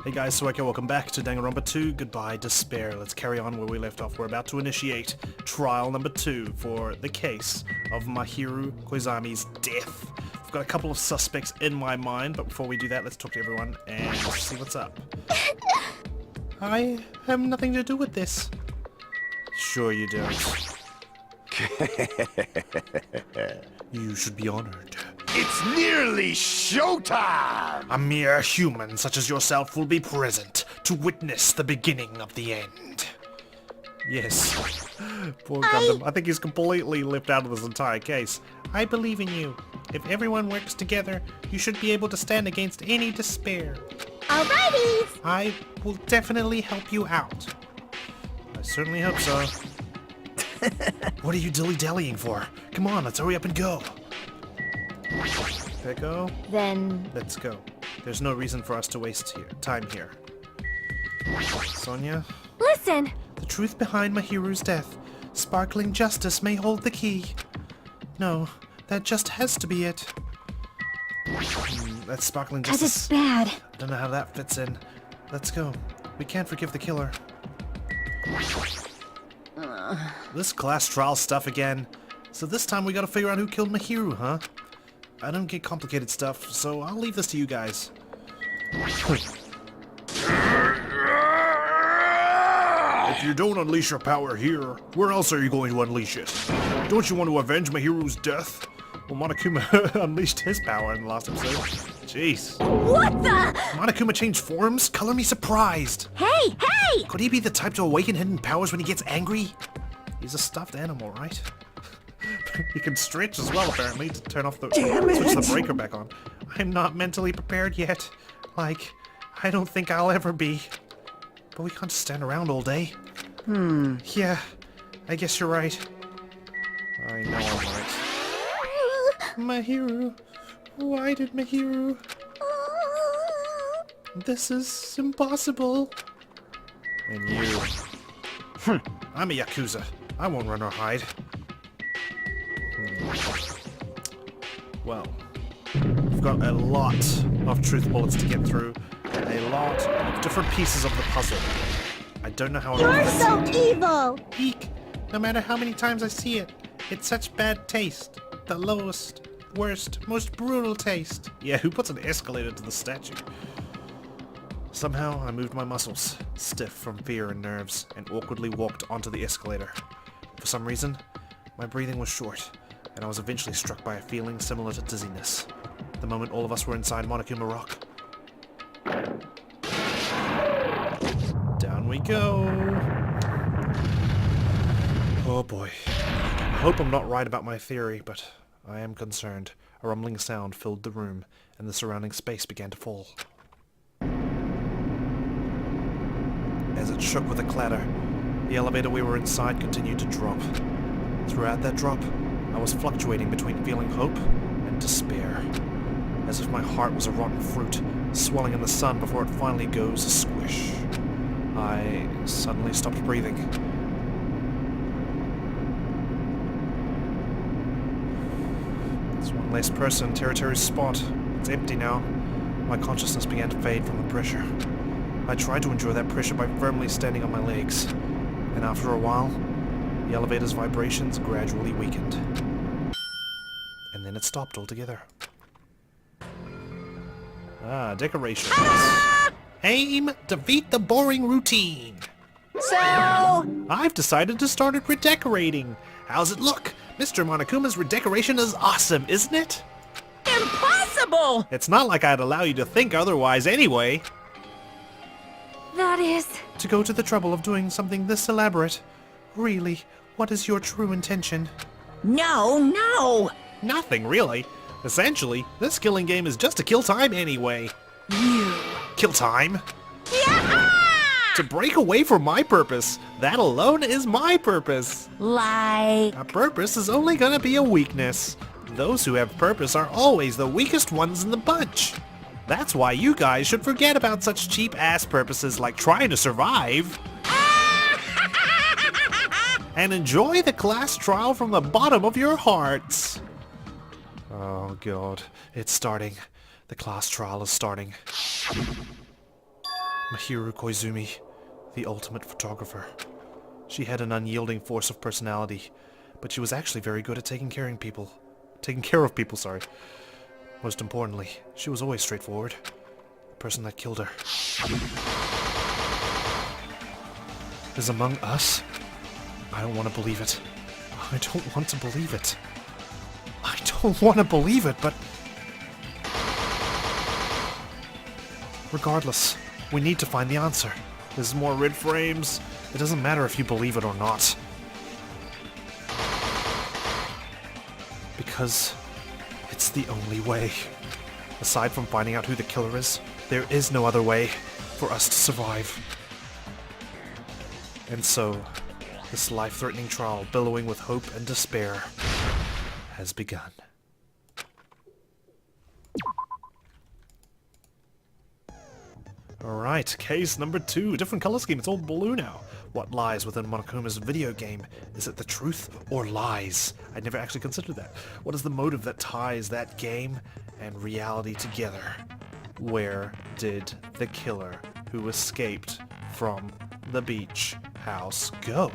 Hey guys, so okay, welcome back to Danganronpa 2, Goodbye Despair. Let's carry on where we left off. We're about to initiate trial number 2 for the case of Mahiru Koizami's death. I've got a couple of suspects in my mind, but before we do that, let's talk to everyone and see what's up. I have nothing to do with this. Sure you don't. You should be honored. It's nearly showtime! A mere human such as yourself will be present to witness the beginning of the end. Yes. Poor Gundam. I think he's completely left out of this entire case. I believe in you. If everyone works together, you should be able to stand against any despair. Alrighty! I will definitely help you out. I certainly hope so. What are you dilly-dallying for? Come on, let's hurry up and go. Peko? Then... Let's go. There's no reason for us to waste time here. Sonia? Listen! The truth behind Mahiru's death. Sparkling justice may hold the key. No, that just has to be it. That's sparkling Cause justice. it's bad. I don't know how that fits in. Let's go. We can't forgive the killer. This class trial stuff again. So this time we gotta figure out who killed Mahiru, huh? I don't get complicated stuff, so I'll leave this to you guys. If you don't unleash your power here, where else are you going to unleash it? Don't you want to avenge Mahiru's death? Well, Monokuma unleashed his power in the last episode. Jeez. What the? Monokuma changed forms? Color me surprised. Hey! Hey! Could he be the type to awaken hidden powers when he gets angry? He's a stuffed animal, right? He can stretch as well, apparently, to turn off the switch the breaker back on. I'm not mentally prepared yet. Like, I don't think I'll ever be. But we can't just stand around all day. Yeah, I guess you're right. I know I'm right. Mahiru. Why did Mahiru? This is impossible. And you. I'm a Yakuza. I won't run or hide. Well, we've got a lot of truth bullets to get through, and a lot of different pieces of the puzzle. I don't know how it all You're fits so in. evil! Eek! No matter how many times I see it, it's such bad taste. The lowest, worst, most brutal taste. Yeah, who puts an escalator to the statue? Somehow, I moved my muscles, stiff from fear and nerves, and awkwardly walked onto the escalator. For some reason, my breathing was short, and I was eventually struck by a feeling similar to dizziness. The moment all of us were inside Monokuma Rock. Down we go! Oh boy. I hope I'm not right about my theory, but I am concerned. A rumbling sound filled the room, and the surrounding space began to fall. As it shook with a clatter, the elevator we were inside continued to drop. Throughout that drop, I was fluctuating between feeling hope and despair, as if my heart was a rotten fruit, swelling in the sun before it finally goes a squish. I suddenly stopped breathing. There's one less person, territory's spot. It's empty now. My consciousness began to fade from the pressure. I tried to enjoy that pressure by firmly standing on my legs, and after a while, the elevator's vibrations gradually weakened. And then it stopped altogether. Ah, decorations. Aim, defeat the boring routine. So... I've decided to start redecorating. How's it look? Mr. Monokuma's redecoration is awesome, isn't it? Impossible! It's not like I'd allow you to think otherwise anyway. That is... To go to the trouble of doing something this elaborate. Really, what is your true intention? No! Nothing, really. Essentially, this killing game is just to kill time anyway. You... Kill time? Yeah! To break away from my purpose. That alone is my purpose. Like... A purpose is only gonna be a weakness. Those who have purpose are always the weakest ones in the bunch. That's why you guys should forget about such cheap-ass purposes like trying to survive. And enjoy the class trial from the bottom of your hearts. Oh god, it's starting. The class trial is starting. Mahiru Koizumi, the ultimate photographer. She had an unyielding force of personality, but she was actually very good at taking care of people. Most importantly, she was always straightforward. The person that killed her is among us? I don't want to believe it. I don't want to believe it. I don't want to believe it, but... regardless, we need to find the answer. There's more red frames. It doesn't matter if you believe it or not. Because it's the only way. Aside from finding out who the killer is, there is no other way for us to survive. And so, this life-threatening trial, billowing with hope and despair, has begun. Alright, case number 2. Different color scheme, it's all blue now. What lies within Monokuma's video game? Is it the truth or lies? I never actually considered that. What is the motive that ties that game and reality together? Where did the killer who escaped from the beach house go?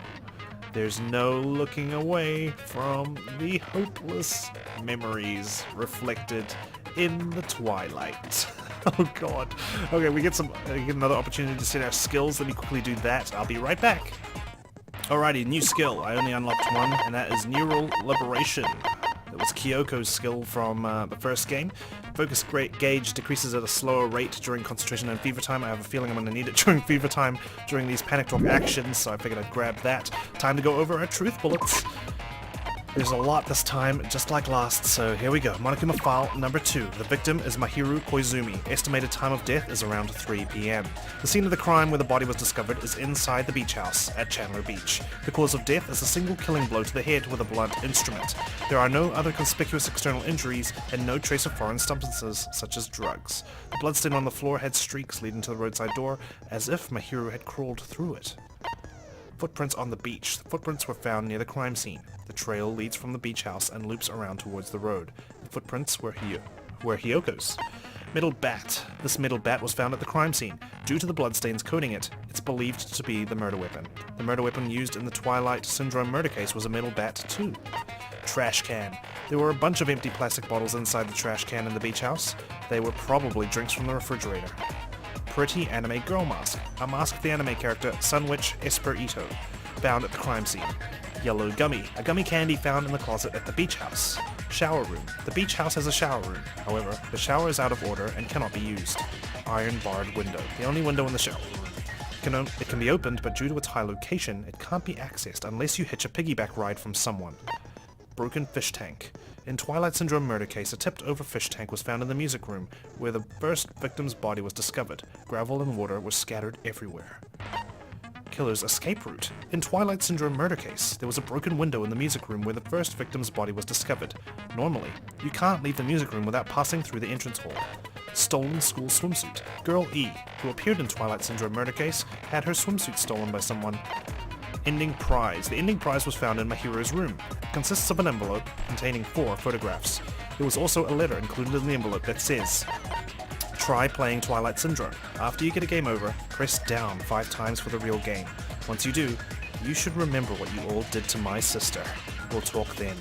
There's no looking away from the hopeless memories reflected in the twilight. Oh god. Okay, we get another opportunity to set our skills. Let me quickly do that. I'll be right back. Alrighty, new skill. I only unlocked one, and that is Neural Liberation. That was Kyoko's skill from the first game. Focus gauge decreases at a slower rate during concentration and fever time. I have a feeling I'm going to need it during fever time during these panic talk actions, so I figured I'd grab that. Time to go over our truth bullets. There's a lot this time, just like last, so here we go. Monokuma file number 2. The victim is Mahiru Koizumi. Estimated time of death is around 3 p.m. The scene of the crime where the body was discovered is inside the beach house at Chandler Beach. The cause of death is a single killing blow to the head with a blunt instrument. There are no other conspicuous external injuries and no trace of foreign substances, such as drugs. The bloodstain on the floor had streaks leading to the roadside door, as if Mahiru had crawled through it. Footprints on the beach. The footprints were found near the crime scene. The trail leads from the beach house and loops around towards the road. The footprints were Hyoko's. Metal bat. This metal bat was found at the crime scene. Due to the bloodstains coating it, it's believed to be the murder weapon. The murder weapon used in the Twilight Syndrome murder case was a metal bat too. Trash can. There were a bunch of empty plastic bottles inside the trash can in the beach house. They were probably drinks from the refrigerator. Pretty anime girl mask. A mask of the anime character Sunwitch Esper Ito, found at the crime scene. Yellow gummy. A gummy candy found in the closet at the beach house. Shower room. The beach house has a shower room. However, the shower is out of order and cannot be used. Iron barred window. The only window in the shower room. It can be opened, but due to its high location, it can't be accessed unless you hitch a piggyback ride from someone. Broken fish tank. In Twilight Syndrome murder case, a tipped-over fish tank was found in the music room, where the first victim's body was discovered. Gravel and water were scattered everywhere. Killer's escape route. In Twilight Syndrome murder case, there was a broken window in the music room where the first victim's body was discovered. Normally, you can't leave the music room without passing through the entrance hall. Stolen school swimsuit. Girl E, who appeared in Twilight Syndrome murder case, had her swimsuit stolen by someone. Ending prize. The ending prize was found in Mahiru's room. It consists of an envelope containing 4 photographs. There was also a letter included in the envelope that says, "Try playing Twilight Syndrome. After you get a game over, press down 5 times for the real game. Once you do, you should remember what you all did to my sister. We'll talk then."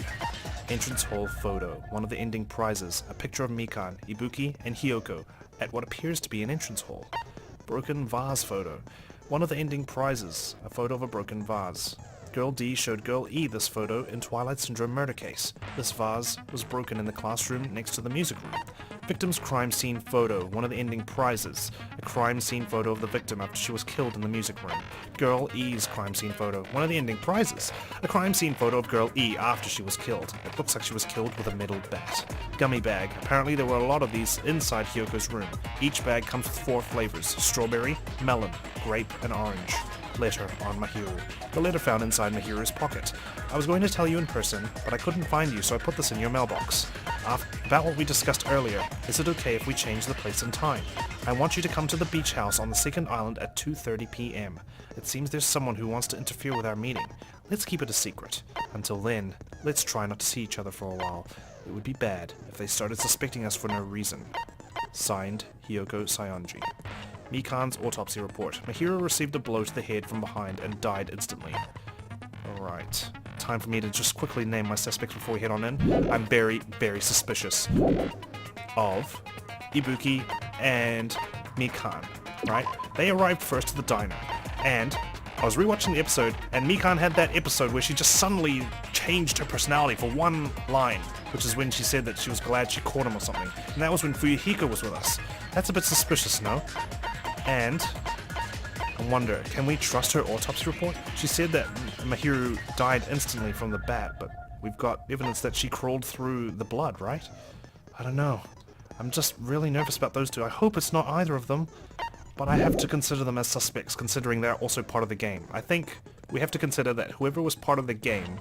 Entrance hall photo. One of the ending prizes. A picture of Mikan, Ibuki, and Hyoko at what appears to be an entrance hall. Broken vase photo. One of the ending prizes. A photo of a broken vase. Girl D showed Girl E this photo in Twilight Syndrome murder case. This vase was broken in the classroom next to the music room. Victim's crime scene photo, one of the ending prizes. A crime scene photo of the victim after she was killed in the music room. Girl E's crime scene photo, one of the ending prizes. A crime scene photo of Girl E after she was killed. It looks like she was killed with a metal bat. Gummy bag. Apparently there were a lot of these inside Hyoko's room. Each bag comes with 4 flavors: strawberry, melon, grape, and orange. Letter on Mahiru. The letter found inside Mahiru's pocket. I was going to tell you in person, but I couldn't find you, so I put this in your mailbox. About what we discussed earlier, is it okay if we change the place and time? I want you to come to the beach house on the second island at 2:30 p.m. It seems there's someone who wants to interfere with our meeting. Let's keep it a secret. Until then, let's try not to see each other for a while. It would be bad if they started suspecting us for no reason. Signed, Hyoko Sayonji. Mikan's autopsy report. Mahiro received a blow to the head from behind and died instantly. Alright. Time for me to just quickly name my suspects before we head on in. I'm very, very suspicious of Ibuki and Mikan, right? They arrived first to the diner, and I was rewatching the episode, and Mikan had that episode where she just suddenly changed her personality for one line, which is when she said that she was glad she caught him or something. And that was when Fuyuhiko was with us. That's a bit suspicious, no? And I wonder, can we trust her autopsy report? She said that Mahiro died instantly from the bat, but we've got evidence that she crawled through the blood, right? I don't know. I'm just really nervous about those two. I hope it's not either of them, but I have to consider them as suspects, considering they're also part of the game. I think we have to consider that whoever was part of the game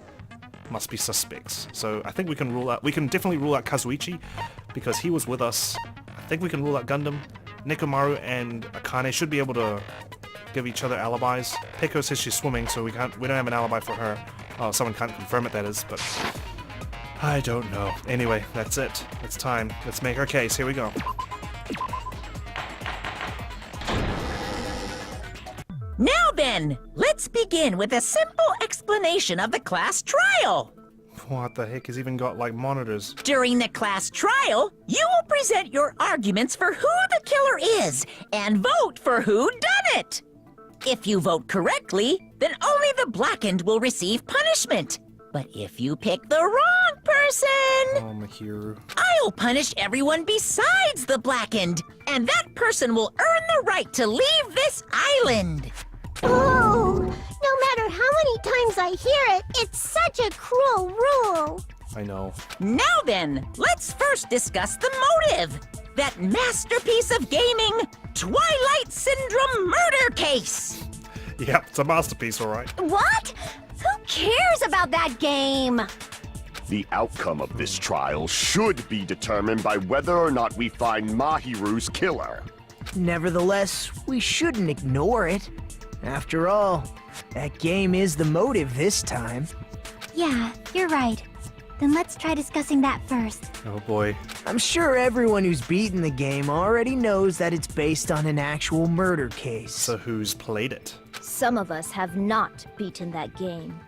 must be suspects. So I think we can definitely rule out Kazuichi, because he was with us. I think we can rule out Gundam. Nekomaru and Akane should be able to give each other alibis. Peko says she's swimming, so we don't have an alibi for her. Oh, someone can't confirm it, that is, but I don't know. Anyway, that's it. It's time. Let's make our case. Here we go. Now then, let's begin with a simple explanation of the class trial. What the heck has even got, like, monitors? During the class trial, you will present your arguments for who the killer is and vote for who done it. If you vote correctly, then only the blackened will receive punishment. But if you pick the wrong person, Oh, Mahiro. I'll punish everyone besides the blackened, and that person will earn the right to leave this island. Oh, no matter how many times I hear it, it's such a cruel rule. I know. Now then, let's first discuss the motive. That masterpiece of gaming, Twilight Syndrome murder case. Yep, it's a masterpiece, alright. What? Who cares about that game? The outcome of this trial should be determined by whether or not we find Mahiru's killer. Nevertheless, we shouldn't ignore it. After all, that game is the motive this time. Yeah, you're right. Then let's try discussing that first. Oh boy. I'm sure everyone who's beaten the game already knows that it's based on an actual murder case. So who's played it? Some of us have not beaten that game.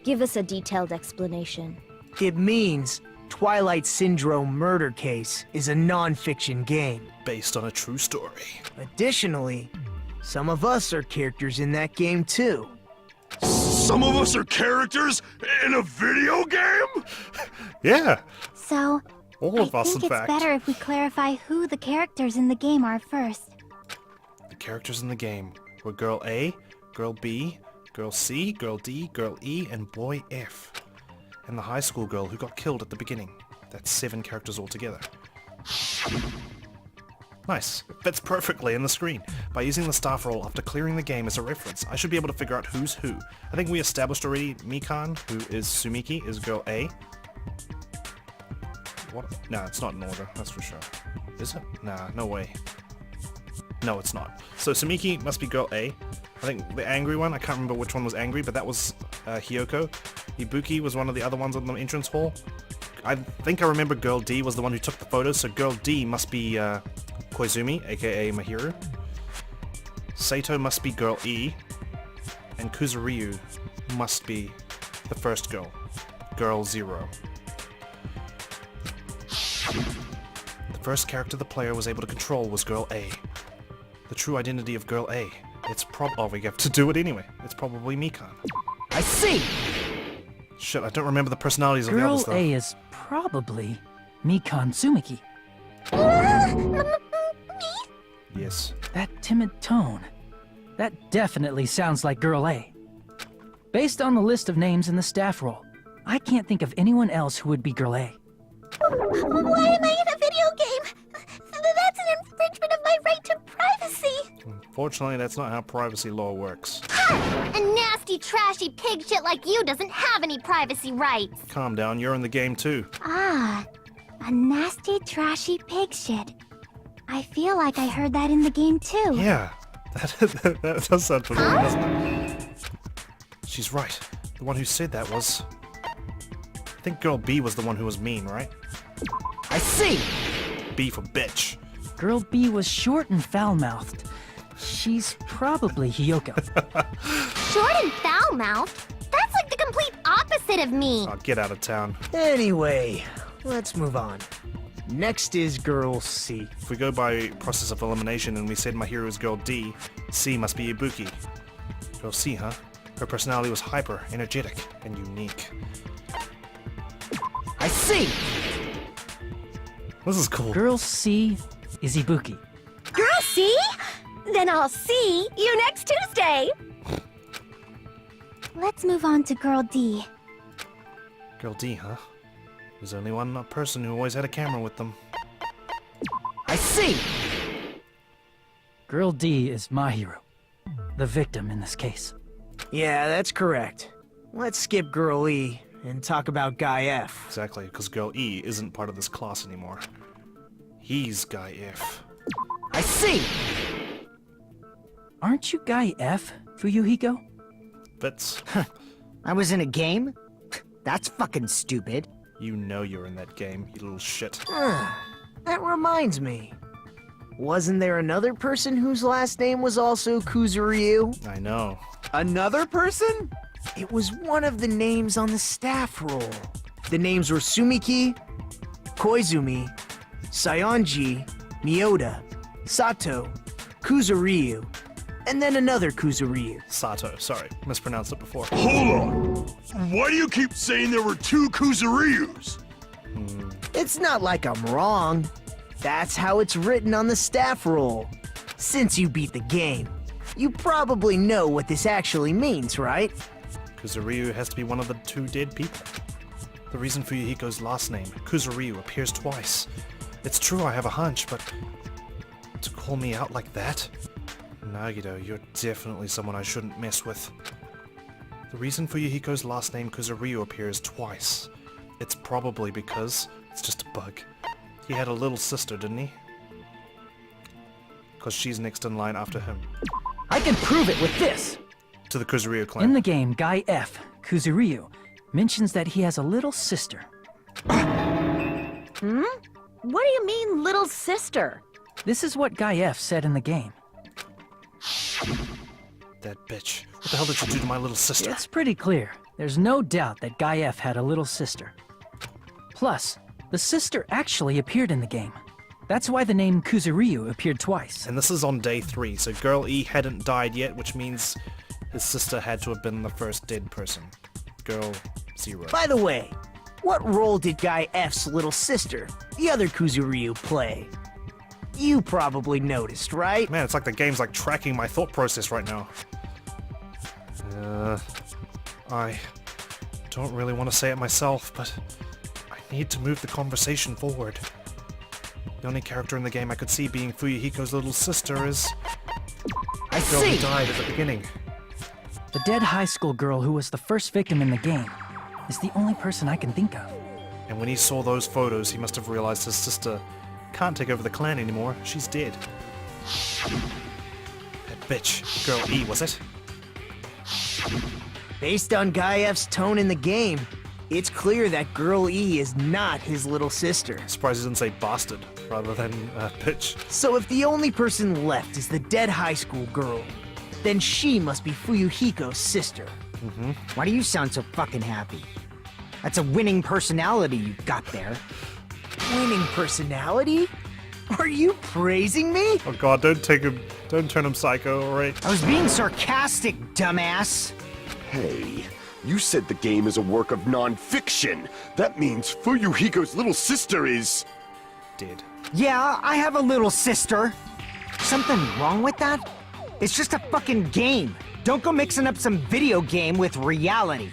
Give us a detailed explanation. It means Twilight Syndrome Murder Case is a non-fiction game. Based on a true story. Additionally, some of us are characters in that game too. Some of us are characters in a video game? Yeah, So, all of I us, think in it's fact. better if we clarify who the characters in the game are first. The characters in the game were Girl A, Girl B, Girl C, Girl D, Girl E, and Boy F. And the high school girl who got killed at the beginning. That's 7 characters altogether. Nice. It fits perfectly in the screen. By using the staff roll after clearing the game as a reference, I should be able to figure out who's who. I think we established already Mikan, who is Sumiki, is Girl A. What? No, it's not in order, that's for sure. Is it? Nah, no way. No, it's not. So Sumiki must be Girl A. I think the angry one, I can't remember which one was angry, but that was Hiyoko. Ibuki was one of the other ones on the entrance hall. I think I remember Girl D was the one who took the photos, so Girl D must be Koizumi, aka Mahiro. Saito must be Girl E. And Kuzuryu must be the first girl, Girl 0. The first character the player was able to control was Girl A. The true identity of Girl A. It's oh, we have to do it anyway. It's probably Mikan. I see! Shit, I don't remember the personalities of the Girl others though. A is probably Mikan Tsumiki. Yes. That timid tone. That definitely sounds like Girl A. Based on the list of names in the staff roll, I can't think of anyone else who would be Girl A. Why am I in a video game? That's an infringement of my right to privacy. Unfortunately, that's not how privacy law works. A nasty, trashy pig shit like you doesn't have any privacy rights. Calm down, you're in the game too. Ah, a nasty, trashy pig shit. I feel like I heard that in the game too. Yeah, that does sound familiar, doesn't it? She's right. The one who said that was... I think Girl B was the one who was mean, right? I see! B for bitch. Girl B was short and foul-mouthed, she's probably Hiyoko. Short and foul-mouthed? That's like the complete opposite of me. Oh, get out of town. Anyway, let's move on. Next is Girl C. If we go by process of elimination and we said my hero is Girl D, C must be Ibuki. Girl C, huh? Her personality was hyper, energetic, and unique. I see! This is cool. Girl C is Ibuki. Girl, see? Then I'll see you next Tuesday. Let's move on to Girl D. Girl D, huh? There's only one person who always had a camera with them. I see! Girl D is my hero. The victim in this case. Yeah, that's correct. Let's skip Girl E and talk about Guy F. Exactly, because Girl E isn't part of this class anymore. He's Guy F. I see! Aren't you Guy F, Fuyuhiko? But I was in a game? That's fucking stupid. you know you're in that game, you little shit. That reminds me. Wasn't there another person whose last name was also Kuzuryu? I know. Another person? It was one of the names on the staff roll. The names were Sumiki, Koizumi, Sayonji, Miyoda, Sato, Kuzuryu, and then another Kuzuryu. Sato, sorry, mispronounced it before. Hold on! Why do you keep saying there were two Kuzuryus? It's not like I'm wrong. That's how it's written on the staff roll. Since you beat the game, you probably know what this actually means, right? Kuzuryu has to be one of the two dead people. The reason for Yuhiko's last name, Kuzuryu, appears twice. It's true I have a hunch, but to call me out like that? Nagito, you're definitely someone I shouldn't mess with. The reason for Yuhiko's last name, Kuzuryu, appears twice. It's probably because it's just a bug. He had a little sister, didn't he? Because she's next in line after him. I can prove it with this! To the Kuzuryu clan. In the game, Guy F, Kuzuryu, mentions that he has a little sister. What do you mean, little sister? This is what Guy F said in the game. That bitch. What the hell did you do to my little sister? It's pretty clear. There's no doubt that Guy F had a little sister. Plus, the sister actually appeared in the game. That's why the name Kuzuryu appeared twice. And this is on day 3, so Girl E hadn't died yet, which means his sister had to have been the first dead person. Girl 0. By the way, what role did Guy F's little sister, the other Kuzuryu, play? You probably noticed, right? Man, it's like the game's like tracking my thought process right now. I don't really want to say it myself, but I need to move the conversation forward. The only character in the game I could see being Fuyuhiko's little sister is I the girl see. who died at the beginning. The dead high school girl who was the first victim in the game is the only person I can think of. And when he saw those photos, he must have realized his sister can't take over the clan anymore. She's dead. That bitch, Girl E, was it? Based on Guy F's tone in the game, it's clear that Girl E is not his little sister. Surprised he didn't say bastard rather than bitch. So if the only person left is the dead high school girl, then she must be Fuyuhiko's sister. Why do you sound so fucking happy? That's a winning personality you've got there. Winning personality? Are you praising me? Oh god, don't turn him psycho, alright? I was being sarcastic, dumbass. Hey, you said the game is a work of non-fiction. That means Fuyuhiko's little sister is... Dead. Yeah, I have a little sister. Something wrong with that? It's just a fucking game. Don't go mixing up some video game with reality.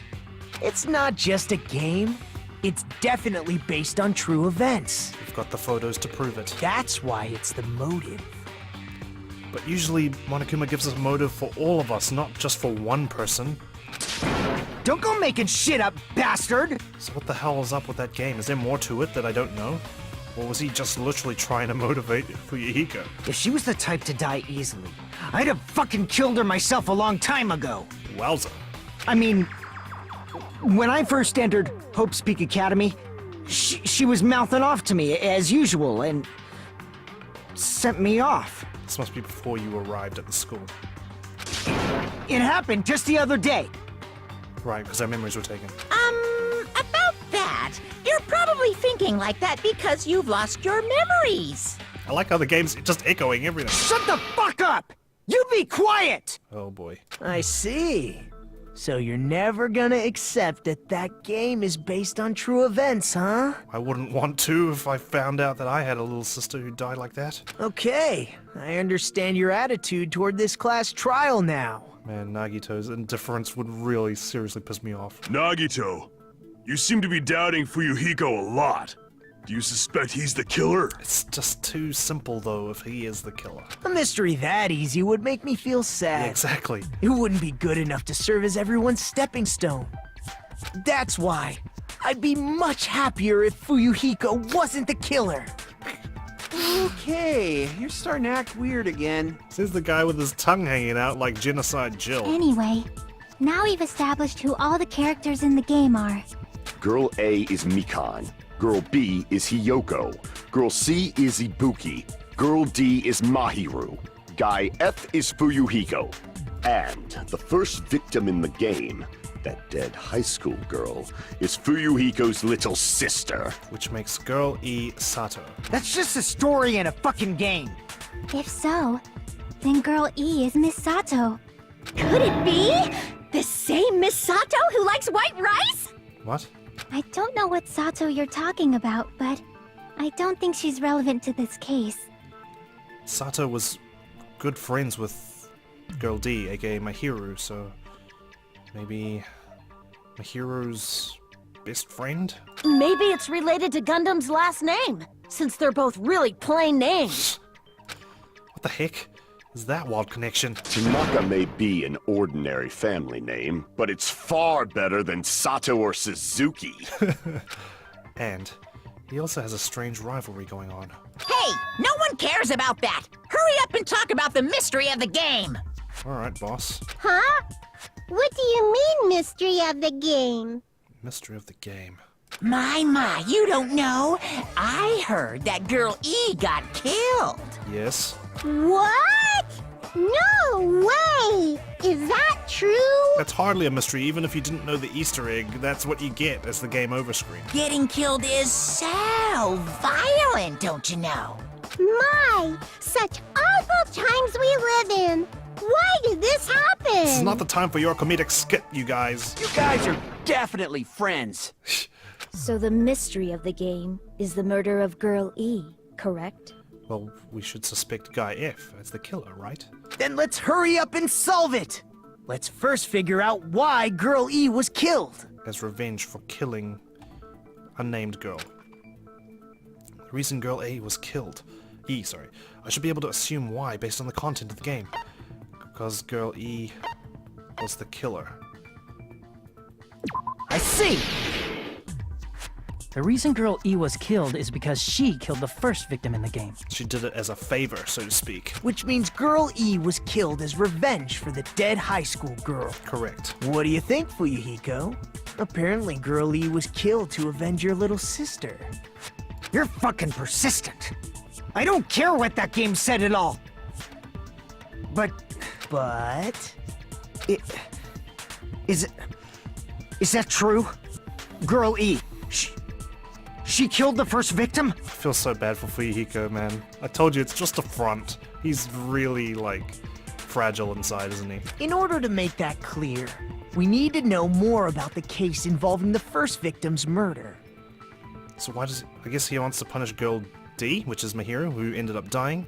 It's not just a game. It's definitely based on true events. We've got the photos to prove it. That's why it's the motive. But usually, Monokuma gives us a motive for all of us, not just for one person. Don't go making shit up, bastard! So what the hell is up with that game? Is there more to it that I don't know? Or was he just literally trying to motivate Fuyuhiko? If she was the type to die easily, I'd have fucking killed her myself a long time ago. Wowza. I mean, when I first entered Hope's Peak Academy, she was mouthing off to me as usual and sent me off. This must be before you arrived at the school. It happened just the other day. Right, because our memories were taken. About that, you're probably thinking like that because you've lost your memories. I like how the game's just echoing everything. Shut the fuck up! You be quiet! Oh boy. I see. So you're never gonna accept that that game is based on true events, huh? I wouldn't want to if I found out that I had a little sister who died like that. Okay, I understand your attitude toward this class trial now. Man, Nagito's indifference would really seriously piss me off. Nagito, you seem to be doubting Fuyuhiko a lot. Do you suspect he's the killer? It's just too simple, though, if he is the killer. A mystery that easy would make me feel sad. Yeah, exactly. It wouldn't be good enough to serve as everyone's stepping stone. That's why I'd be much happier if Fuyuhiko wasn't the killer. Okay, you're starting to act weird again. This is the guy with his tongue hanging out like Genocide Jill. Anyway, now we've established who all the characters in the game are. Girl A is Mikan. Girl B is Hiyoko. Girl C is Ibuki. Girl D is Mahiru. Guy F is Fuyuhiko. And the first victim in the game, that dead high school girl, is Fuyuhiko's little sister. Which makes Girl E Sato. That's just a story in a fucking game. If so, then Girl E is Miss Sato. Could it be? The same Miss Sato who likes white rice? What? I don't know what Sato you're talking about, but I don't think she's relevant to this case. Sato was good friends with Girl D, aka Mahiru, so maybe Mahiru's best friend? Maybe it's related to Gundam's last name, since they're both really plain names. What the heck is that wild connection? Tanaka may be an ordinary family name, but it's far better than Sato or Suzuki. And he also has a strange rivalry going on. Hey, no one cares about that. Hurry up and talk about the mystery of the game. Alright, boss. Huh? What do you mean, mystery of the game? Mystery of the game. My, you don't know. I heard that Girl E got killed. Yes? What? No way! Is that true? That's hardly a mystery, even if you didn't know the Easter egg. That's what you get as the game over screen. Getting killed is so violent, don't you know? My, such awful times we live in. Why did this happen? This is not the time for your comedic skit, you guys. You guys are definitely friends. So the mystery of the game is the murder of Girl E, correct? Well, we should suspect Guy F as the killer, right? Then let's hurry up and solve it! Let's first figure out why Girl E was killed. As revenge for killing unnamed girl. The reason Girl A was killed. I should be able to assume why based on the content of the game. Because Girl E was the killer. I see! The reason Girl E was killed is because she killed the first victim in the game. She did it as a favor, so to speak. Which means Girl E was killed as revenge for the dead high school girl. Correct. What do you think, Fuyuhiko? Apparently Girl E was killed to avenge your little sister. You're fucking persistent. I don't care what that game said at all. But is that true? Girl E, she killed the first victim? I feel so bad for Fuyuhiko, man. I told you, it's just a front. He's really, fragile inside, isn't he? In order to make that clear, we need to know more about the case involving the first victim's murder. So why does... I guess he wants to punish Girl D, which is Mahiru, who ended up dying.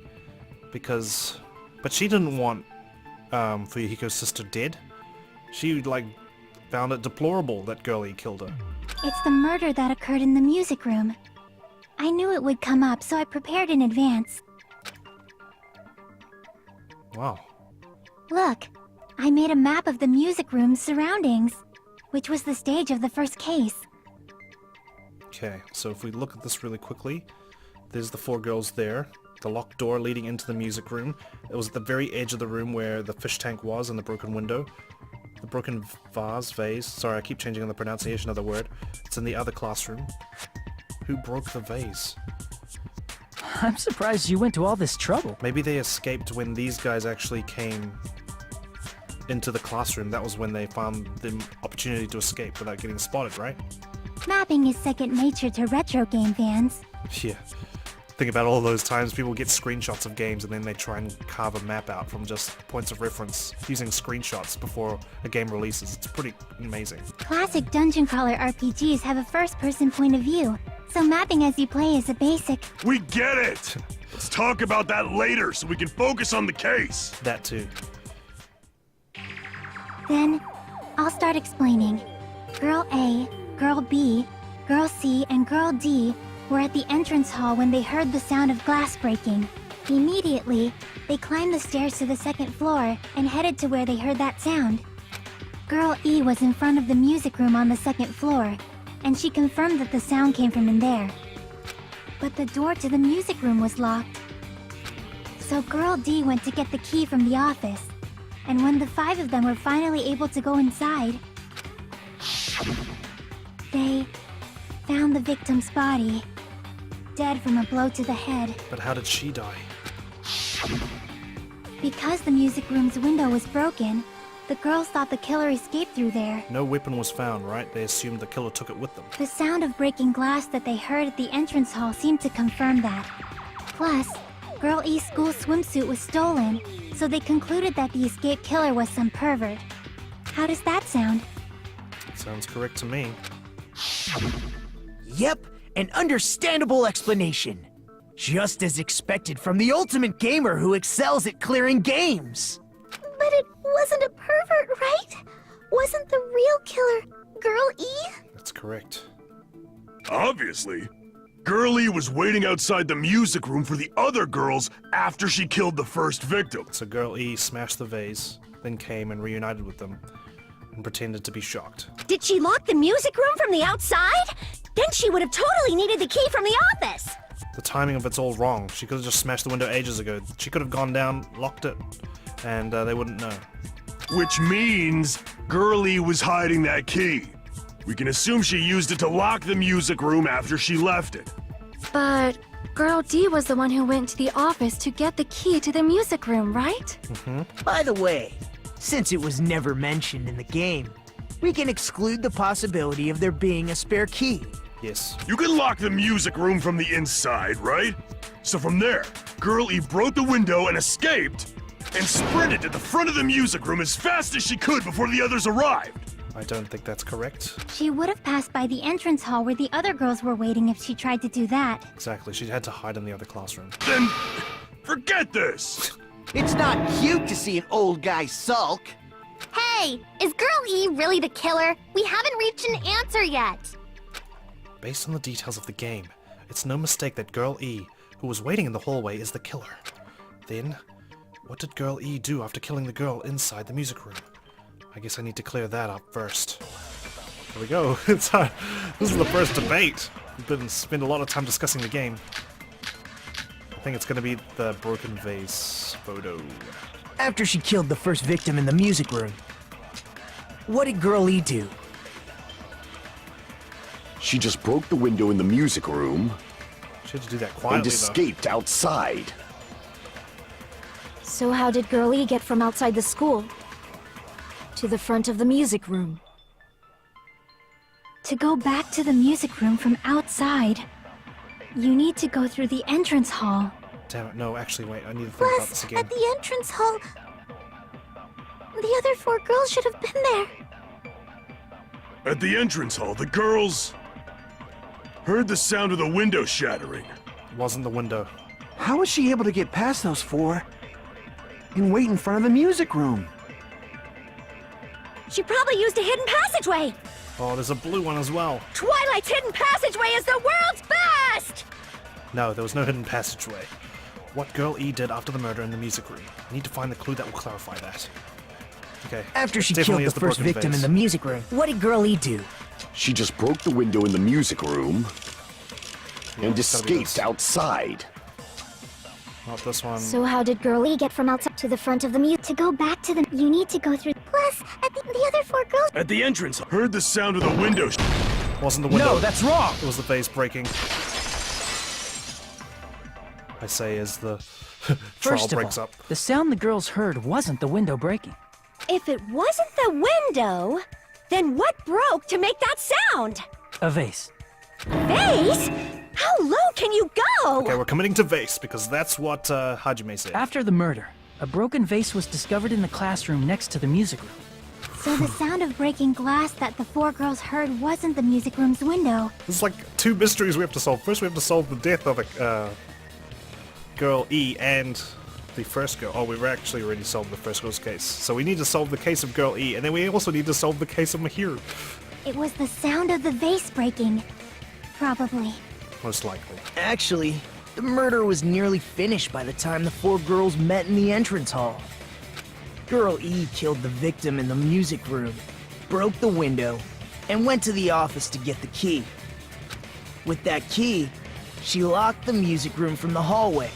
Because... But she didn't want Fuyuhiko's sister dead. She, found it deplorable that Girl E killed her. It's the murder that occurred in the music room. I knew it would come up, so I prepared in advance. Wow. Look, I made a map of the music room's surroundings, which was the stage of the first case. Okay, so if we look at this really quickly, there's the 4 girls there. The locked door leading into the music room. It was at the very edge of the room where the fish tank was and the broken window. The broken vase, sorry I keep changing on the pronunciation of the word. It's in the other classroom. Who broke the vase? I'm surprised you went to all this trouble. Maybe they escaped when these guys actually came into the classroom. That was when they found the opportunity to escape without getting spotted, right? Mapping is second nature to retro game fans. Yeah. Think about all those times people get screenshots of games and then they try and carve a map out from just points of reference using screenshots before a game releases. It's pretty amazing. Classic dungeon crawler RPGs have a first-person point of view, so mapping as you play is a basic. We get it! Let's talk about that later so we can focus on the case. That too. Then, I'll start explaining. Girl A, Girl B, Girl C, and Girl D were at the entrance hall when they heard the sound of glass breaking. Immediately, they climbed the stairs to the second floor and headed to where they heard that sound. Girl E was in front of the music room on the second floor, and she confirmed that the sound came from in there. But the door to the music room was locked. So Girl D went to get the key from the office, and when the 5 of them were finally able to go inside, they found the victim's body, dead from a blow to the head. But how did she die? Because the music room's window was broken, the girls thought the killer escaped through there. No weapon was found, right? They assumed the killer took it with them. The sound of breaking glass that they heard at the entrance hall seemed to confirm that. Plus, Girl E's school swimsuit was stolen, so they concluded that the escaped killer was some pervert. How does that sound? Sounds correct to me. Yep, an understandable explanation. Just as expected from the ultimate gamer who excels at clearing games. But it wasn't a pervert, right? Wasn't the real killer Girl E? That's correct. Obviously. Girlie was waiting outside the music room for the other girls after she killed the first victim. So Girl E smashed the vase, then came and reunited with them, and pretended to be shocked. Did she lock the music room from the outside? Then she would have totally needed the key from the office. The timing of it's all wrong. She could have just smashed the window ages ago. She could have gone down, locked it, and they wouldn't know. Which means Girlie was hiding that key. We can assume she used it to lock the music room after she left it. But Girl D was the one who went to the office to get the key to the music room, right? By the way, since it was never mentioned in the game, we can exclude the possibility of there being a spare key. Yes. You can lock the music room from the inside, right? So from there, Girl E broke the window and escaped, and sprinted to the front of the music room as fast as she could before the others arrived. I don't think that's correct. She would have passed by the entrance hall where the other girls were waiting if she tried to do that. Exactly. She had to hide in the other classroom. Then, forget this! It's not cute to see an old guy sulk. Hey, is Girl E really the killer? We haven't reached an answer yet. Based on the details of the game, it's no mistake that Girl E, who was waiting in the hallway, is the killer. Then, what did Girl E do after killing the girl inside the music room? I guess I need to clear that up first. Here we go. This is the first debate. We've been spend a lot of time discussing the game. I think it's gonna be the broken vase photo. After she killed the first victim in the music room, what did Girl E do? She just broke the window in the music room She had to do that quietly, and escaped outside. So how did Girl E get from outside the school to the front of the music room? To go back to the music room from outside, you need to go through the entrance hall. Damn it, no, actually, wait, I need to think about this Plus, again. at the entrance hall, the other 4 girls should have been there. At the entrance hall, the girls heard the sound of the window shattering. It wasn't the window. How was she able to get past those 4 and wait in front of the music room? She probably used a hidden passageway. Oh, there's a blue one as well. Twilight's hidden passageway is the world's best! No, there was no hidden passageway. What Girl E did after the murder in the music room. I need to find the clue that will clarify that. Okay. After she definitely killed is the first broken victim vase. in the music room, what did Girl E do? She just broke the window in the music room Yeah, and it's gotta be escaped this. outside. Not this one. So how did Girl E get from outside to the front of the music? To go back to the... You need to go through... Plus, at the other 4 girls... At the entrance, heard the sound of the window. Wasn't the window. No, that's wrong! It was the vase breaking. I say as the trial First of breaks all, up. the sound the girls heard wasn't the window breaking. If it wasn't the window, then what broke to make that sound? A vase. Vase? How low can you go? Okay, we're committing to vase because that's what Hajime said. After the murder, a broken vase was discovered in the classroom next to the music room. So the sound of breaking glass that the 4 girls heard wasn't the music room's window. There's like 2 mysteries we have to solve. First, we have to solve the death of girl E and the first girl. Oh, we've actually already solved the first girl's case. So we need to solve the case of girl E, and then we also need to solve the case of Mahiru. It was the sound of the vase breaking. Probably. Most likely. Actually, the murder was nearly finished by the time the 4 girls met in the entrance hall. Girl E killed the victim in the music room, broke the window, and went to the office to get the key. With that key, she locked the music room from the hallway,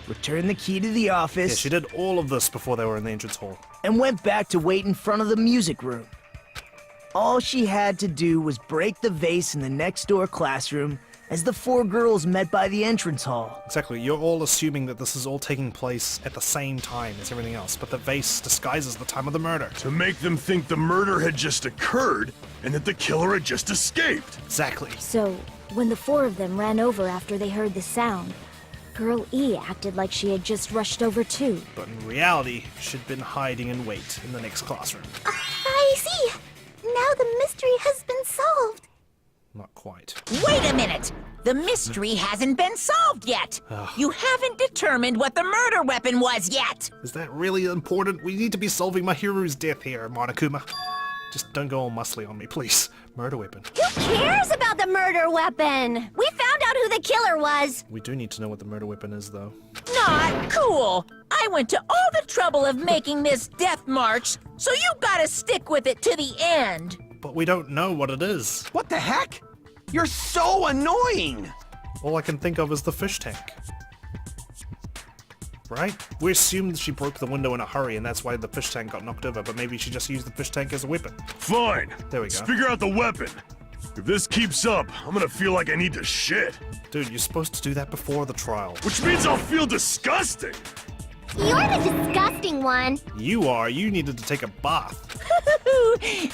returned the key to the office, Yeah, she did all of this before they were in the entrance hall. and went back to wait in front of the music room. All she had to do was break the vase in the next door classroom as the 4 girls met by the entrance hall. Exactly, you're all assuming that this is all taking place at the same time as everything else, but the vase disguises the time of the murder. To make them think the murder had just occurred and that the killer had just escaped. Exactly. So, when the 4 of them ran over after they heard the sound, Girl E acted like she had just rushed over too. But in reality, she'd been hiding in wait in the next classroom. I see. Now the mystery has been solved. Not quite. Wait a minute! The mystery hasn't been solved yet! You haven't determined what the murder weapon was yet! Is that really important? We need to be solving Mahiru's death here, Monokuma. Just don't go all muscly on me, please. Murder weapon. Who cares about the murder weapon? We found out who the killer was. We do need to know what the murder weapon is, though. Not cool! I went to all the trouble of making this death march, so you gotta stick with it to the end! But we don't know what it is. What the heck? You're so annoying! All I can think of is the fish tank. Right? We assumed she broke the window in a hurry and that's why the fish tank got knocked over, but maybe she just used the fish tank as a weapon. Fine. There we Let's go. figure out the weapon. If this keeps up, I'm gonna feel like I need to shit. Dude, you're supposed to do that before the trial. Which means I'll feel disgusting. You're the disgusting one. You are. You needed to take a bath.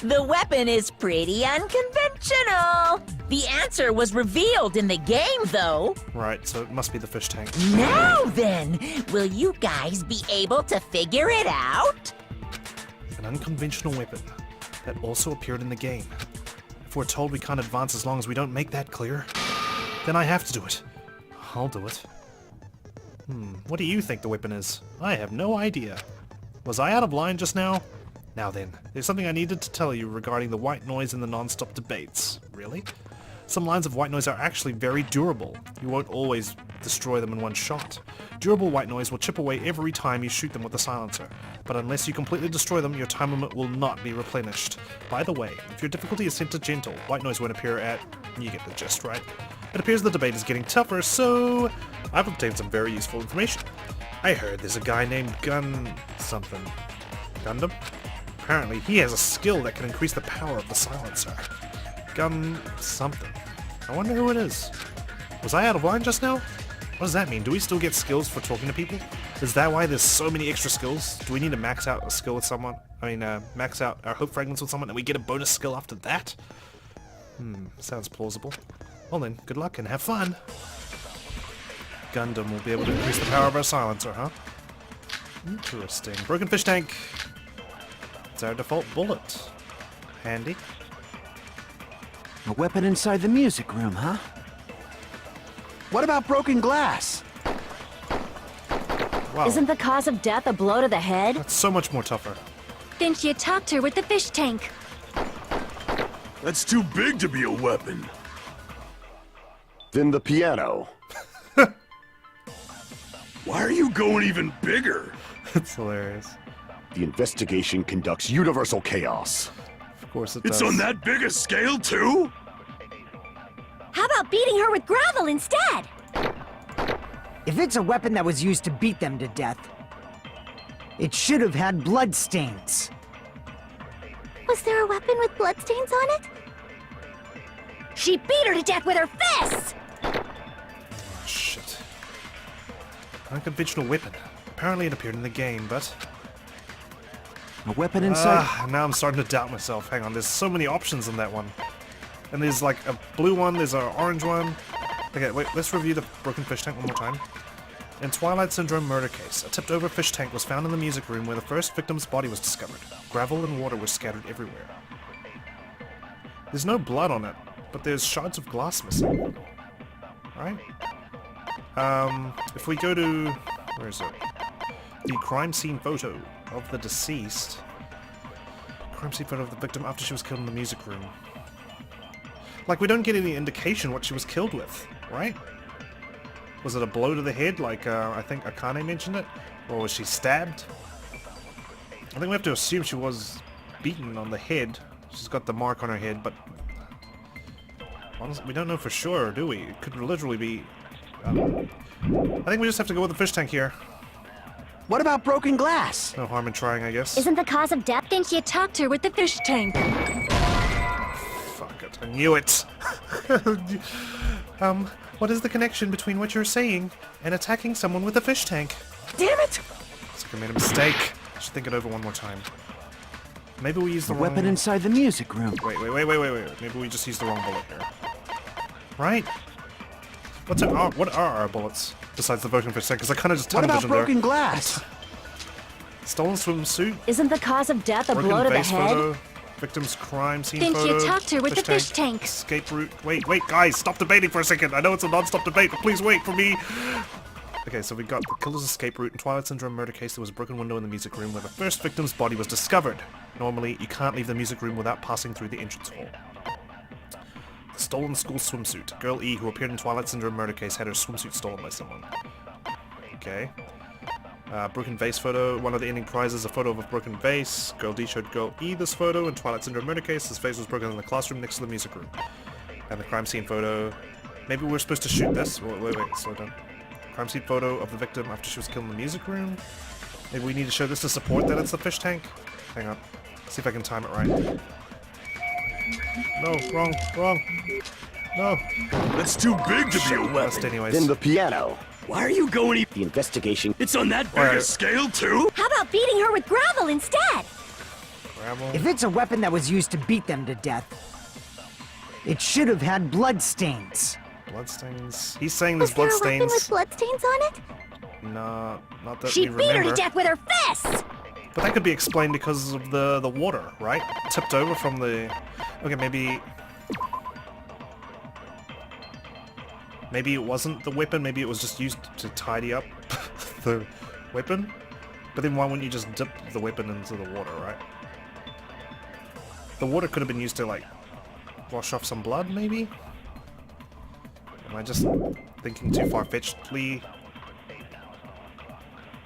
The weapon is pretty unconventional! The answer was revealed in the game, though. Right, so it must be the fish tank. Now then, will you guys be able to figure it out? An unconventional weapon that also appeared in the game. If we're told we can't advance as long as we don't make that clear, then I have to do it. I'll do it. What do you think the weapon is? I have no idea. Was I out of line just now? Now then, there's something I needed to tell you regarding the white noise in the non-stop debates. Really? Some lines of white noise are actually very durable. You won't always destroy them in one shot. Durable white noise will chip away every time you shoot them with a silencer, but unless you completely destroy them, your time limit will not be replenished. By the way, if your difficulty is set to gentle, white noise won't appear at... you get the gist, right? It appears the debate is getting tougher, so I've obtained some very useful information. I heard there's a guy named Gun... something. Gundam? Apparently, he has a skill that can increase the power of the silencer. Gun... something. I wonder who it is. Was I out of line just now? What does that mean? Do we still get skills for talking to people? Is that why there's so many extra skills? Do we need to max out a skill with someone? Max out our hope fragments with someone and we get a bonus skill after that? Sounds plausible. Well then, good luck and have fun. Gundam will be able to increase the power of our silencer, huh? Interesting. Broken fish tank. It's our default bullet. Handy. A weapon inside the music room, huh? What about broken glass? Wow. Isn't the cause of death a blow to the head? That's so much more tougher. Then she attacked her with the fish tank. That's too big to be a weapon. Then the piano. Why are you going even bigger? It's hilarious. The investigation conducts universal chaos. Of course it does. It's on that big a scale, too? How about beating her with gravel instead? If it's a weapon that was used to beat them to death, it should have had blood stains. Was there a weapon with bloodstains on it? She beat her to death with her fists! Shit. Unconventional weapon. Apparently it appeared in the game, but... A weapon inside... now I'm starting to doubt myself. Hang on, there's so many options in that one. And there's like a blue one, there's an orange one. Okay, wait, let's review the broken fish tank one more time. In Twilight Syndrome murder case, a tipped-over fish tank was found in the music room where the first victim's body was discovered. Gravel and water were scattered everywhere. There's no blood on it, but there's shards of glass missing. Right? If we go to... where is it? The crime scene photo of the deceased. Crime scene photo of the victim after she was killed in the music room. Like, we don't get any indication what she was killed with, right? Was it a blow to the head, like I think Akane mentioned it? Or was she stabbed? I think we have to assume she was beaten on the head. She's got the mark on her head, but... honestly, we don't know for sure, do we? It could literally be... I think we just have to go with the fish tank here. What about broken glass? No harm in trying, I guess. Isn't the cause of death? Think you talked her with the fish tank. Fuck it, I knew it! What is the connection between what you're saying and attacking someone with a fish tank? Damn it! Looks like I made a mistake. I should think it over one more time. Maybe we use the wrong... Weapon inside the music room. Wait. Maybe we just used the wrong bullet here. Right? What are our bullets? Besides the broken fish tank, because I kind of just What tunnel about vision there. broken glass? Stolen swimsuit? Isn't the cause of death a Broken blow to the vase head? photo? Victim's crime scene Think photo? you talked her with the fish tank. Escape route? Wait, guys, stop debating for a second. I know it's a non-stop debate, but please wait for me. Okay, so we got the killer's escape route. In Twilight Syndrome murder case, there was a broken window in the music room where the first victim's body was discovered. Normally, you can't leave the music room without passing through the entrance hall. The stolen school swimsuit. Girl E, who appeared in Twilight Syndrome murder case, had her swimsuit stolen by someone. Okay. Broken vase photo. One of the ending prizes, a photo of a broken vase. Girl D showed Girl E this photo. In Twilight Syndrome murder case, his vase was broken in the classroom next to the music room. And the crime scene photo. Maybe we're supposed to shoot this? Wait, slow down. Crime scene photo of the victim after she was killed in the music room. Maybe we need to show this to support that it's the fish tank? Hang on. See if I can time it right. No, wrong. No. That's too big to be a weapon. Anyways. Then the piano. Why are you going? The investigation. It's on that big a scale too? How about beating her with gravel instead? Gravel. If it's a weapon that was used to beat them to death, it should have had blood stains. Bloodstains. He's saying there's Was there a weapon bloodstains. with bloodstains on it? No, not that She we beat her remember. to death with her fists! But that could be explained because of the water, right? Tipped over from the... Okay, maybe it wasn't the weapon, maybe it was just used to tidy up the weapon? But then why wouldn't you just dip the weapon into the water, right? The water could have been used to, like, wash off some blood, maybe? Am I just thinking too far-fetchedly?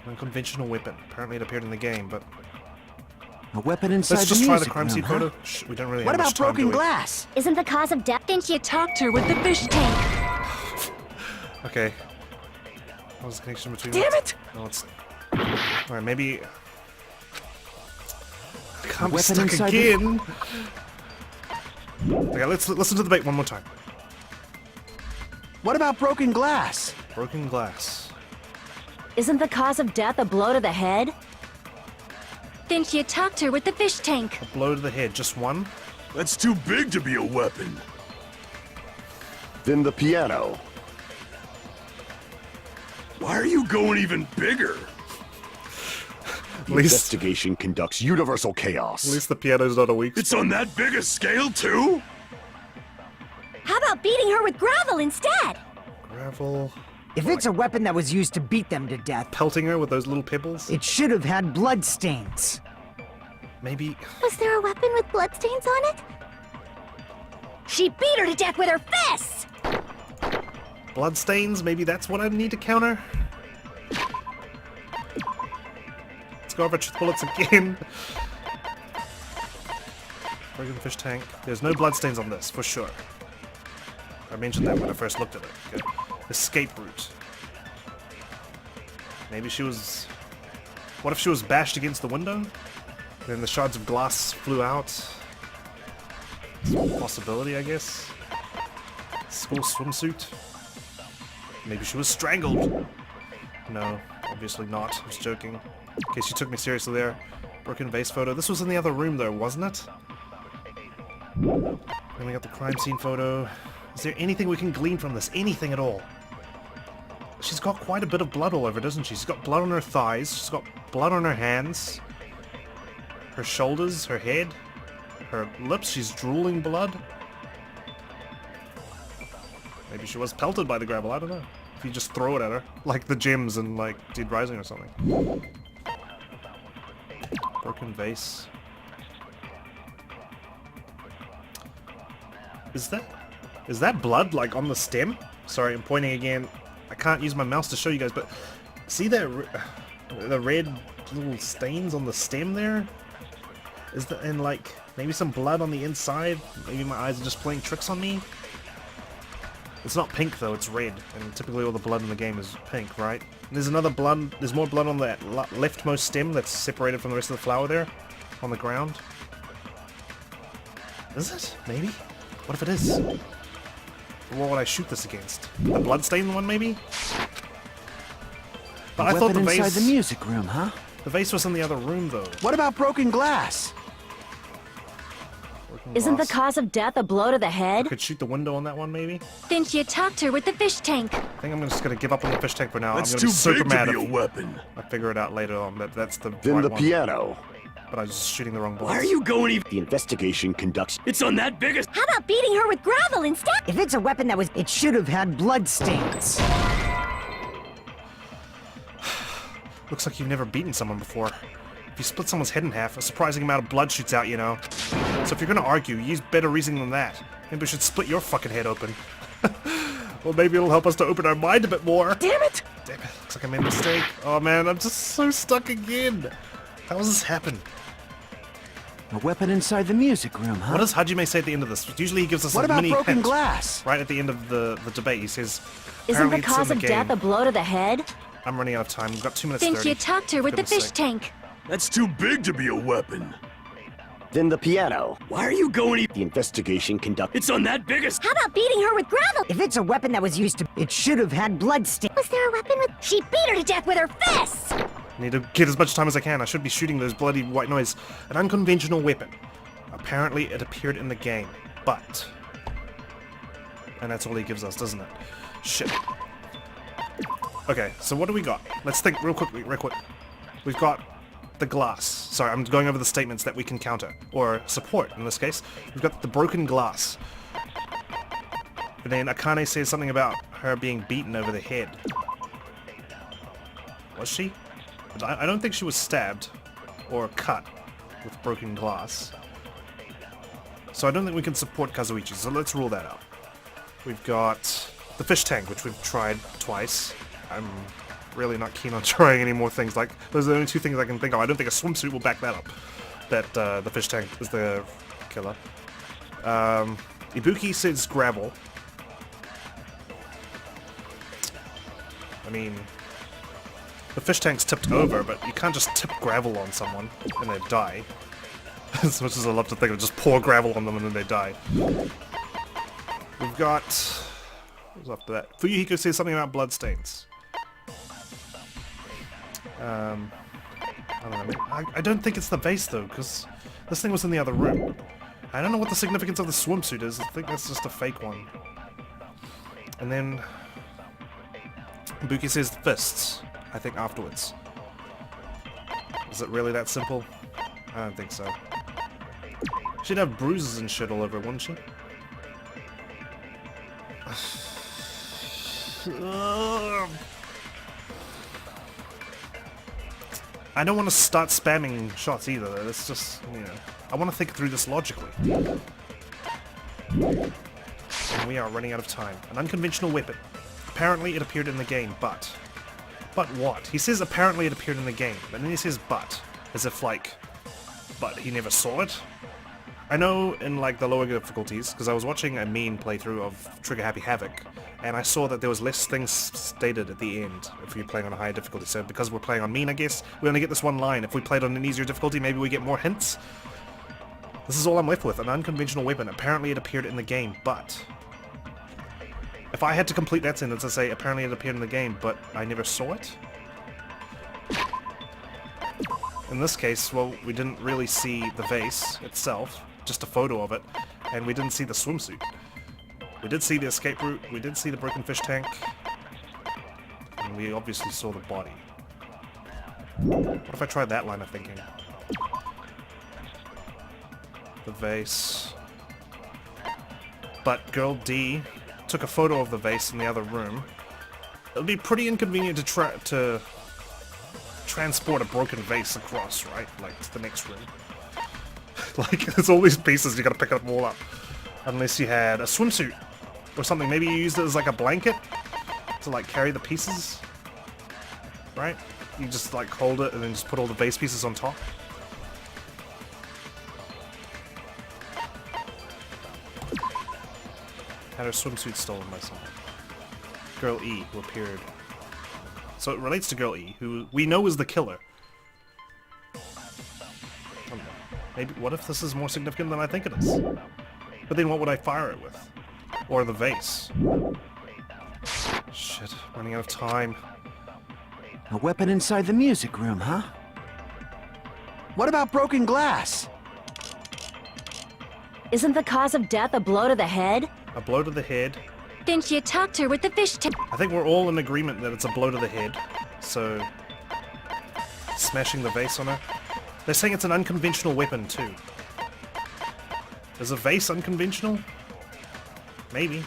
Unconventional weapon. Apparently it appeared in the game, but... A weapon inside Let's the just try the music crime room, scene huh? photo. Shh, we don't really What have much about time, do broken we? glass? Isn't the cause of death? Think you talked her with the fish tank. Okay. What was the connection between Damn that? it! No, it's... Alright, maybe... I can't be Weapon stuck inside the- again! Okay, let's listen to the debate one more time. What about broken glass? Broken glass. Isn't the cause of death a blow to the head? Think you talked her with the fish tank. A blow to the head. Just one? That's too big to be a weapon. Then the piano. Why are you going even bigger? The least- investigation conducts universal chaos. At least the piano's not a weak It's spot. on that big a scale too? How about beating her with gravel instead? Gravel. If it's a weapon that was used to beat them to death, Pelting her with those little pebbles? it should have had blood stains. Maybe... Was there a weapon with bloodstains on it? She beat her to death with her fists! Bloodstains? Maybe that's what I need to counter? Let's go over to bullets again. Broken fish tank. There's no bloodstains on this, for sure. I mentioned that when I first looked at it. Okay. Escape route. Maybe she was... What if she was bashed against the window? Then the shards of glass flew out? It's a possibility, I guess. School swimsuit. Maybe she was strangled. No, obviously not. I was joking. In case you took me seriously there. Broken vase photo. This was in the other room though, wasn't it? Then we got the crime scene photo. Is there anything we can glean from this? Anything at all? She's got quite a bit of blood all over, doesn't she? She's got blood on her thighs. She's got blood on her hands. Her shoulders, her head, her lips. She's drooling blood. Maybe she was pelted by the gravel. I don't know. If you just throw it at her, like the gems in like Dead Rising or something. Broken vase. Is that blood like on the stem? Sorry, I'm pointing again. I can't use my mouse to show you guys, but see the red little stains on the stem there? Is that, and like maybe some blood on the inside? Maybe my eyes are just playing tricks on me? It's not pink though, it's red, and typically all the blood in the game is pink, right? And there's another blood, there's more blood on that leftmost stem that's separated from the rest of the flower there, on the ground. Is it? Maybe? What if it is? What would I shoot this against? The bloodstained one, maybe? But I thought the vase... inside the music room, huh? The vase was in the other room, though. What about broken glass? Isn't the cause of death a blow to the head? I could shoot the window on that one, maybe? Think you attacked her with the fish tank. I think I'm just gonna give up on the fish tank for now. That's I'm too gonna be super big mad to be if a weapon. I figure it out later on, but that's the Then right the one. piano. But I was just shooting the wrong bullets. Why are you going even? The investigation conducts. It's on that biggest. How about beating her with gravel instead? If it's a weapon that was, it should have had blood stains. Looks like you've never beaten someone before. If you split someone's head in half, a surprising amount of blood shoots out, you know. So if you're gonna argue, use better reasoning than that. Maybe we should split your fucking head open. Well, maybe it'll help us to open our mind a bit more. Damn it! Damn it, looks like I made a mistake. Oh man, I'm just so stuck again. How does this happen? A weapon inside the music room, huh? What does Hajime say at the end of this? Usually he gives us What a about mini broken hint. glass? Right at the end of the debate, he says, Isn't the "Apparently it's in cause of the death game." a blow to the head? I'm running out of time. We've got 2 minutes Think 30. you attacked her with the Goodness fish sake. tank. That's too big to be a weapon. Then the piano. Why are you going even? The investigation conduct. It's on that biggest. How about beating her with gravel? If it's a weapon that was used to, it should have had blood stains. Was there a weapon with... She beat her to death with her fists! I need to get as much time as I can. I should be shooting those bloody white noise. An unconventional weapon. Apparently it appeared in the game, but... And that's all he gives us, doesn't it? Shit. Okay, so what do we got? Let's think real quick. We've got the glass. Sorry, I'm going over the statements that we can counter, or support in this case. We've got the broken glass. And then Akane says something about her being beaten over the head. Was she? I don't think she was stabbed or cut with broken glass. So I don't think we can support Kazuichi, so let's rule that out. We've got the fish tank, which we've tried twice. I'm really not keen on trying any more things. Like, those are the only 2 things I can think of. I don't think a swimsuit will back that up. That the fish tank is the killer. Ibuki says gravel. I mean, the fish tank's tipped over, but you can't just tip gravel on someone and they die. As much as I love to think of just pour gravel on them and then they die. We've got... What's after that? Fuyuhiko says something about bloodstains. I don't know. I don't think it's the vase though, because this thing was in the other room. I don't know what the significance of the swimsuit is. I think that's just a fake one. And then... Ibuki says fists, I think afterwards. Is it really that simple? I don't think so. She'd have bruises and shit all over, wouldn't she? I don't want to start spamming shots either, though. It's just, you know, I want to think through this logically. And we are running out of time. An unconventional weapon. Apparently it appeared in the game, but... But what? He says apparently it appeared in the game, but then he says but. As if like... But he never saw it? I know in like the lower difficulties, because I was watching a mean playthrough of Trigger Happy Havoc, and I saw that there was less things stated at the end if you're playing on a higher difficulty. So because we're playing on mean, I guess, we only get this one line. If we played on an easier difficulty, maybe we get more hints. This is all I'm left with, an unconventional weapon. Apparently it appeared in the game, but... If I had to complete that sentence, I'd say apparently it appeared in the game, but I never saw it? In this case, well, we didn't really see the vase itself, just a photo of it, and we didn't see the swimsuit. We did see the escape route, we did see the broken fish tank, and we obviously saw the body. What if I tried that line of thinking? The vase. But girl D took a photo of the vase in the other room. It would be pretty inconvenient to transport a broken vase across, right? Like, to the next room. Like, there's all these pieces, you gotta pick them all up. Unless you had a swimsuit or something. Maybe you used it as like a blanket to like carry the pieces, right? You just like hold it and then just put all the vase pieces on top. Had her swimsuit stolen by someone. Girl E, who appeared. So it relates to Girl E, who we know is the killer. Maybe, what if this is more significant than I think it is? But then what would I fire it with? Or the vase? Shit, running out of time. A weapon inside the music room, huh? What about broken glass? Isn't the cause of death a blow to the head? A blow to the head. Then she attacked her with the fish tank. I think we're all in agreement that it's a blow to the head. So, smashing the vase on her. They're saying it's an unconventional weapon too. Is a vase unconventional? Maybe.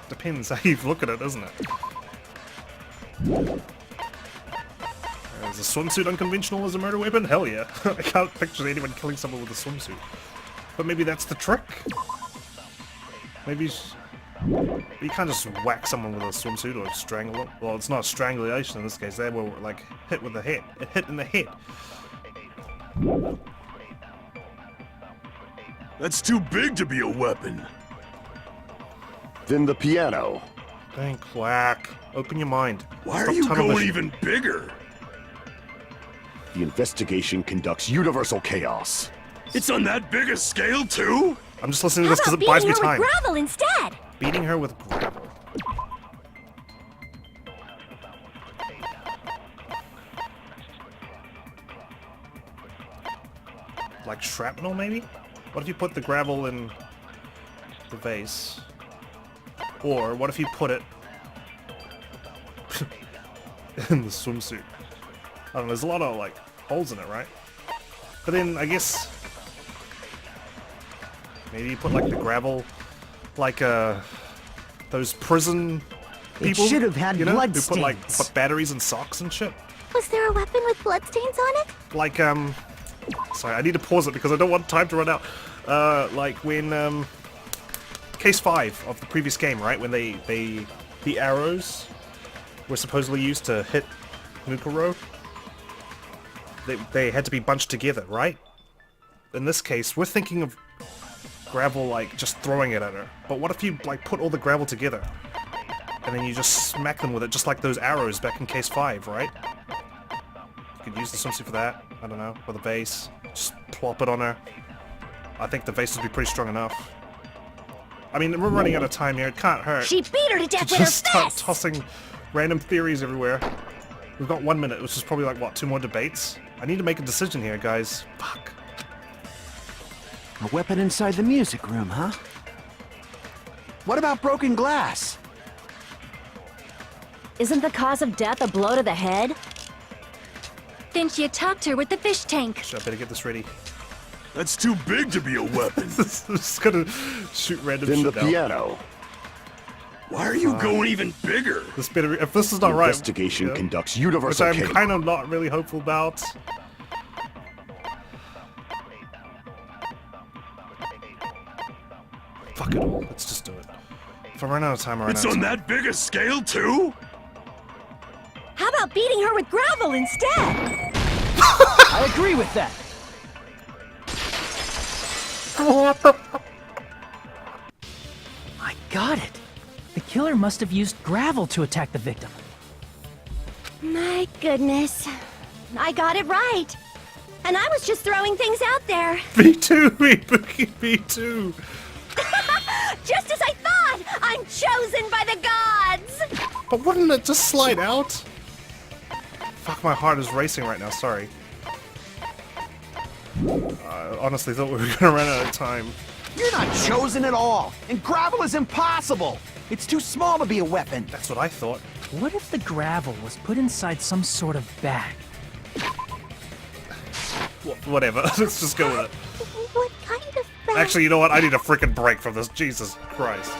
Depends how you look at it, doesn't it? Is a swimsuit unconventional as a murder weapon? Hell yeah. I can't picture anyone killing someone with a swimsuit. But maybe that's the trick? Maybe you can't just whack someone with a swimsuit or strangle them. Well, it's not strangulation in this case. They were like hit with the head. It hit in the head. That's too big to be a weapon. Then the piano. Dang, quack. Open your mind. Why Stop are you tunnel going vision. even bigger? The investigation conducts universal chaos. It's on that big a scale too? I'm just listening to How this because about it buys beating me her time. with gravel instead? Beating her with gravel. Like shrapnel, maybe? What if you put the gravel in the vase? Or what if you put it in the swimsuit? I don't know, there's a lot of like holes in it, right? But then I guess maybe you put like the gravel, like those prison people. It should have had you know, blood who put like stains. put batteries and socks and shit. Was there a weapon with bloodstains on it? Like sorry, I need to pause it because I don't want time to run out. Like when case 5 of the previous game, right? When the arrows were supposedly used to hit Mukuro. They had to be bunched together, right? In this case, we're thinking of gravel, like, just throwing it at her. But what if you, like, put all the gravel together? And then you just smack them with it, just like those arrows back in case 5, right? You could use the swimsuit for that. I don't know. With a vase. Just plop it on her. I think the vase would be pretty strong enough. I mean, we're running out of time here. It can't hurt. She beat her to death to with her just start fist! tossing random theories everywhere. We've got 1 minute, which is probably like, what, 2 more debates? I need to make a decision here, guys. Fuck. A weapon inside the music room, huh? What about broken glass? Isn't the cause of death a blow to the head? Then she attacked her with the fish tank. Shit, I better get this ready. That's too big to be a weapon. I'm just gonna shoot random Then the shit out. piano. Why are you going even bigger? This better be, if this is not right, Investigation yeah, conducts which universal I'm chaos. kind of not really hopeful about. Fuck it all. Let's just do it. If I run out of time, I run It's out of on time. that big a scale too? How about beating her with gravel instead? I agree with that. I got it. The killer must have used gravel to attack the victim. My goodness. I got it right. And I was just throwing things out there. Me too, me too. Just as I thought! I'm chosen by the gods! But wouldn't it just slide out? Fuck, my heart is racing right now, sorry. I honestly thought we were gonna run out of time. You're not chosen at all, and gravel is impossible. It's too small to be a weapon. That's what I thought. What if the gravel was put inside some sort of bag? Whatever. Let's just go with it. What kind of bag? Actually, you know what? I need a freaking break from this. Jesus Christ.